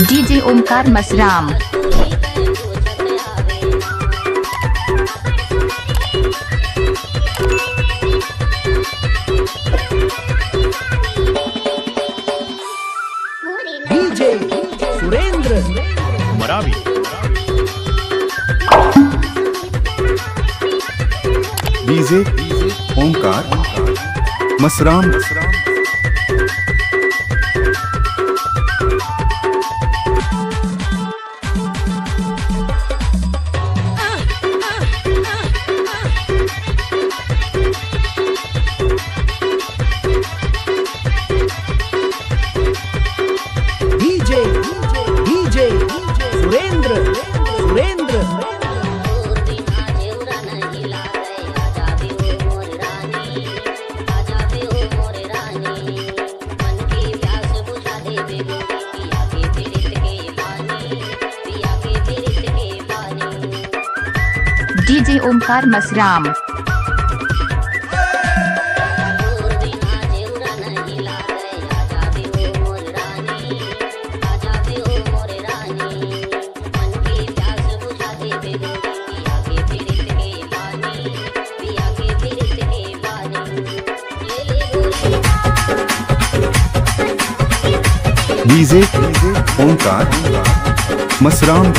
DJ Omkar Masram. DJ Surendra Maravi. DJ Omkar Masram. DJ Surendra DJ Omkar Masram. DJ Omkar Masram.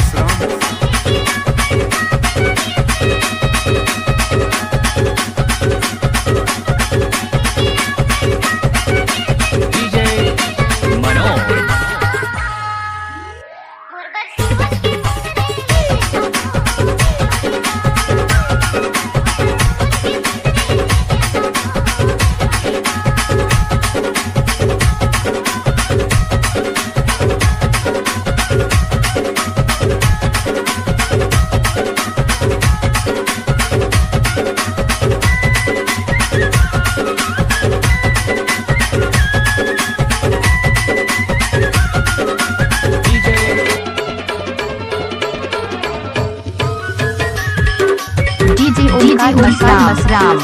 DJ Omkar Masram.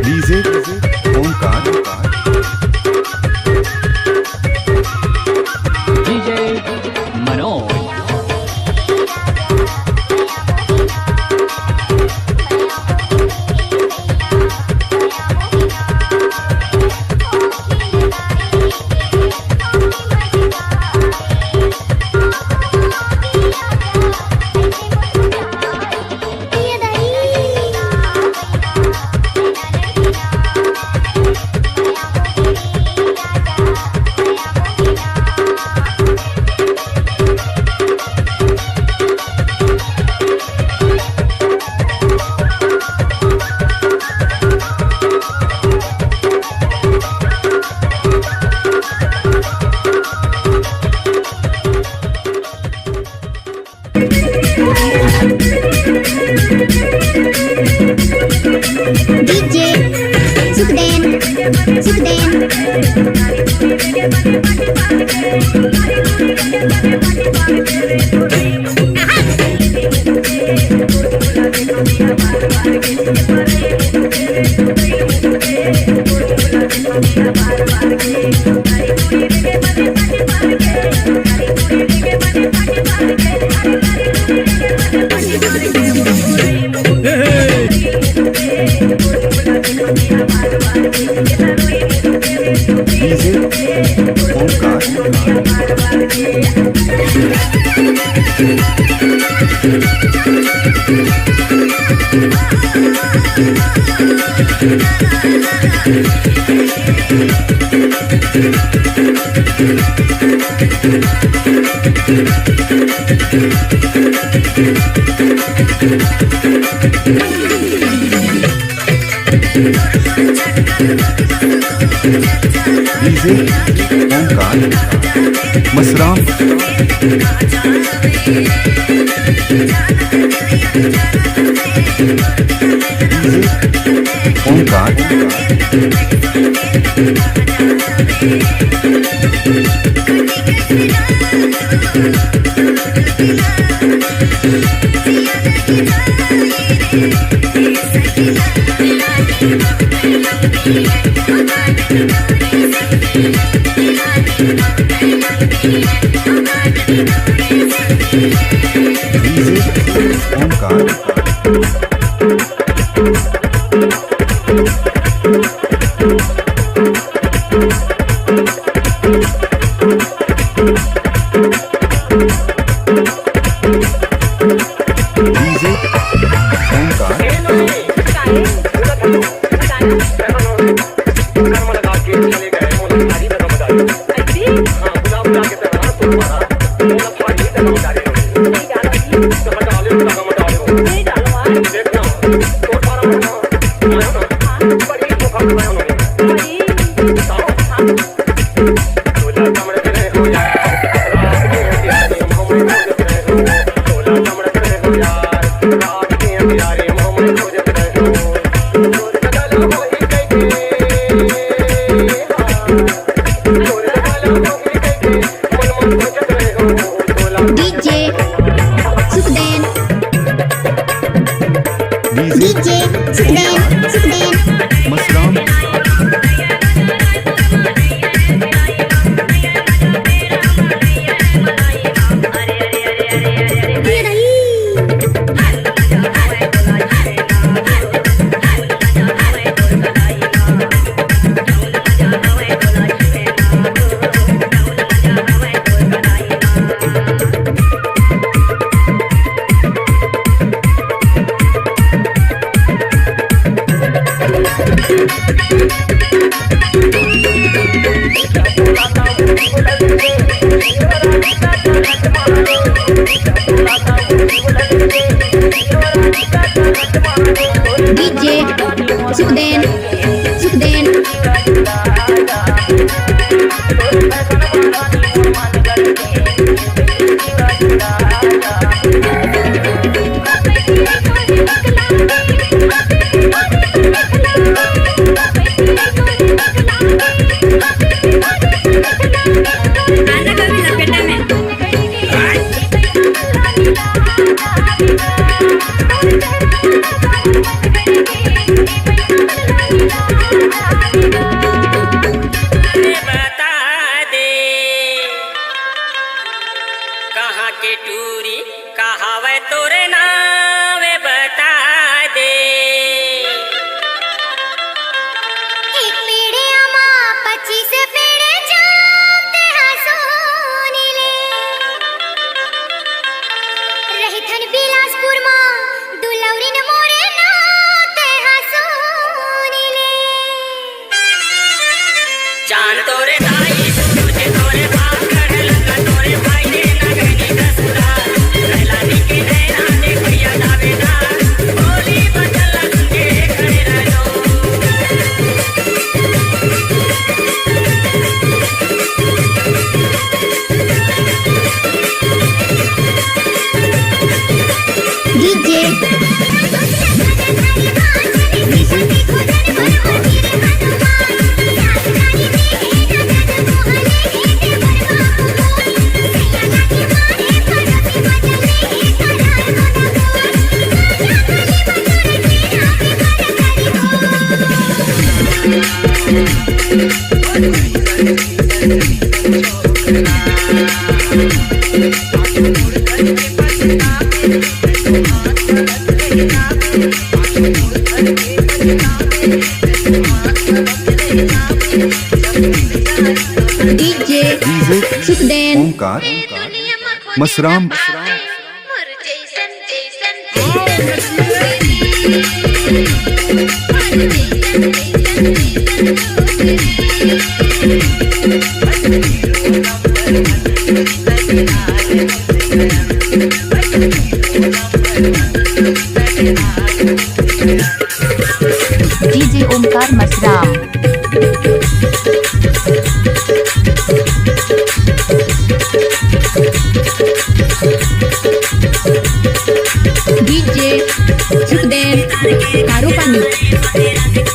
DJ Omkar DJ Manoj. DJ Sukhden DJ Omkar DJ Omkar Masram. DJ Omkar DJ DJ Omkar DJ Omkar DJ Sukhden DJ Sukhden Masram DJ Sukhden बता दे कहाँ के टूरी कहावे तोरे नावे बता दे एक पेड़े आमा 25 पेड़े जामते हसोनी ले रहिथन बिलासपुर मा दुलौरीन मोरे नाते हसोनी ले जान तोरे दाई तुझे तोरे बाप कर लगा तोरे भाई ने नगनी दसरा रहला निके नैना ने भैया दावेदार बोली बचल लगे खड़े रहो DJ DJ Sukhden Omkar Masram DJ Omkar Masram DJ Sukhden कारू पानी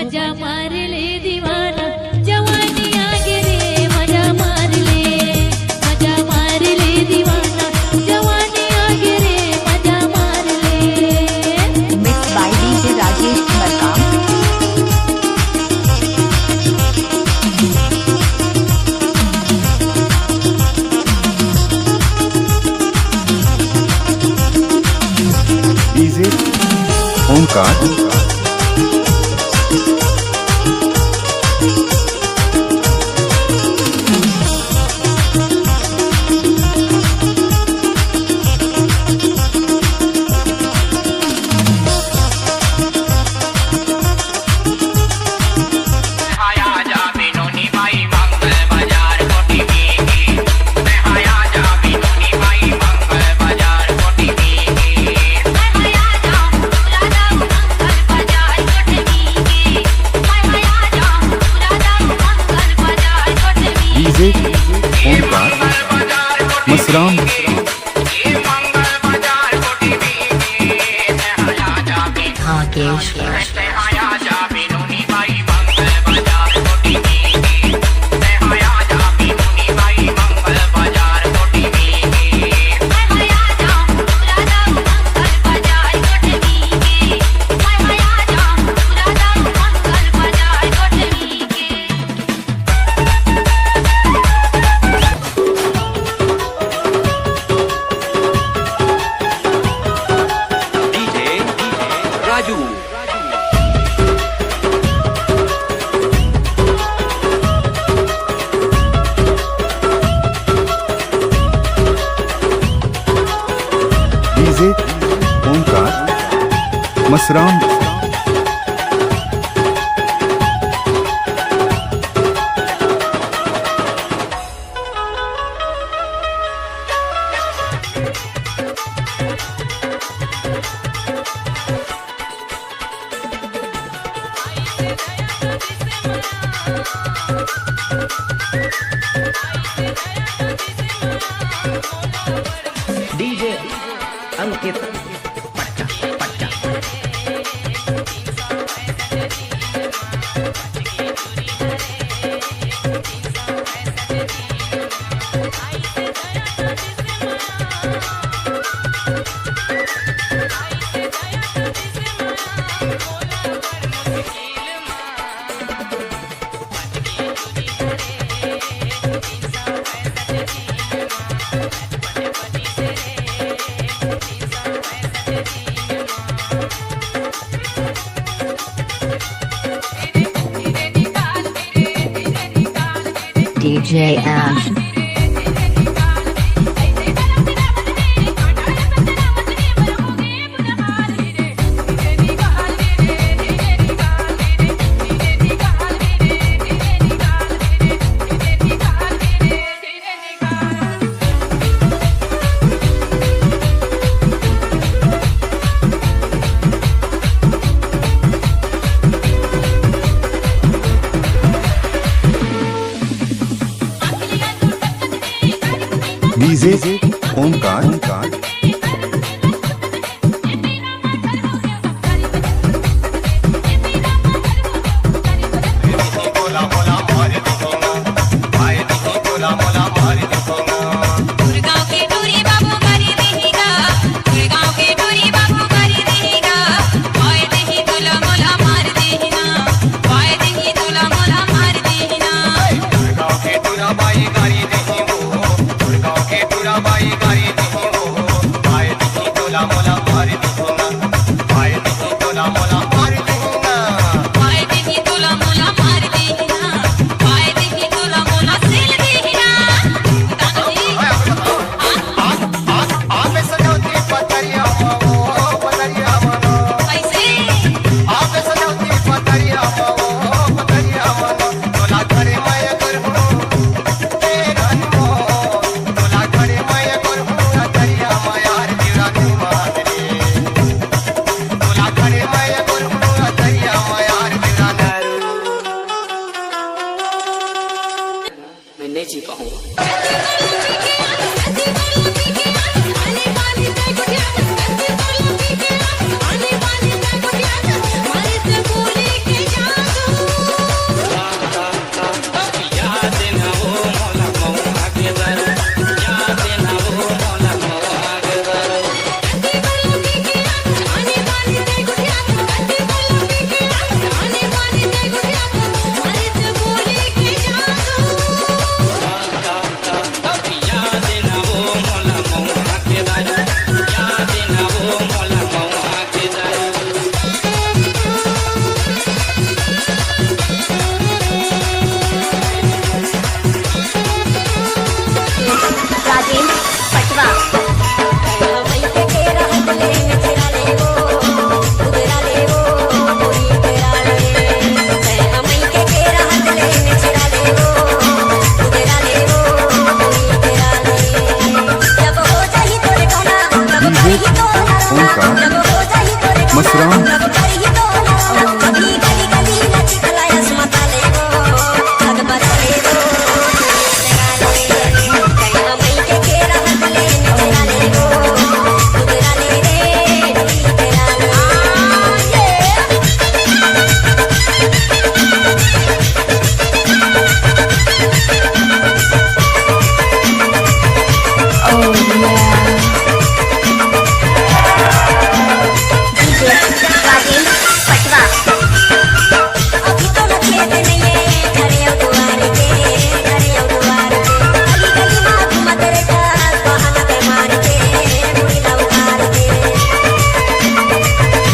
मजा मार ले दीवाना जवानी आगे रे मजा मार ले दीवाना जवानी आगे रे मजा मार ले Mixed by DJ Rajesh Markam. DJ Omkar आया जा बिनोनी भाई मंगल बाजार कोटी की मैं आया जा बिनोनी भाई मंगल बाजार कोटी की मैं आया जा राजा मंगल बाजार कोटी की मैं आया जा राजा मंगल बाजार कोटी की डीजे ओमकार मसराम ये मंगल बाजार कोटी की मैं आया जा Hakesh. मैं आया जा बिनोनी भाई मंगल बाजार कोटी की मैं आया जा बिनोनी भाई मंगल बाजार कोटी की मैं आया जा राजा मंगल बाजार कोटी की मैं आया जा राजा मंगल बाजार कोटी की DJ Raju DJ Omkar Masram DJ Ankit पट्टा पट्टा DJ Ash. डीजे ओमकार